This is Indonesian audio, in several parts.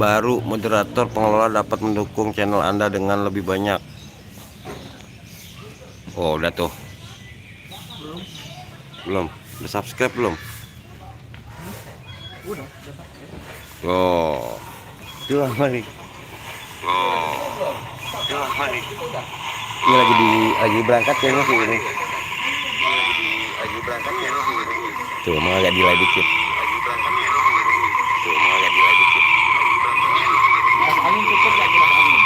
baru, moderator pengelola dapat mendukung channel Anda dengan lebih banyak. Oh, udah tuh. Belum. Udah subscribe belum? Udah. Oh. Itu apa nih? Ini lagi berangkat kayaknya sih ini. Tuh, mau agak delay dikit. Angin cukup lagi angin.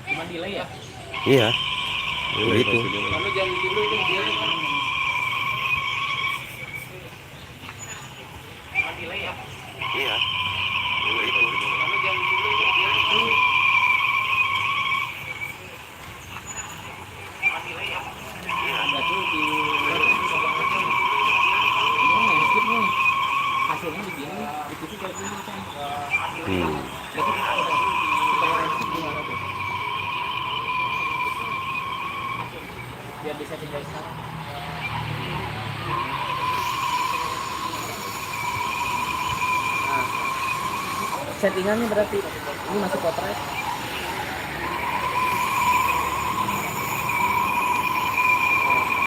Cuma delay ya? Iya. Begitu. Lalu jangan dulu tuh delay. Cuma delay ya? Iya. Begitu. Lalu jangan dulu tuh delay. Cuma delay ya? Iya. Berarti di ini skip nih. Hasilnya begini, itu juga begini kan. Berarti supaya skip gimana tuh? Biar bisa tinggal sekarang. Nah, settingannya berarti ini masih potret.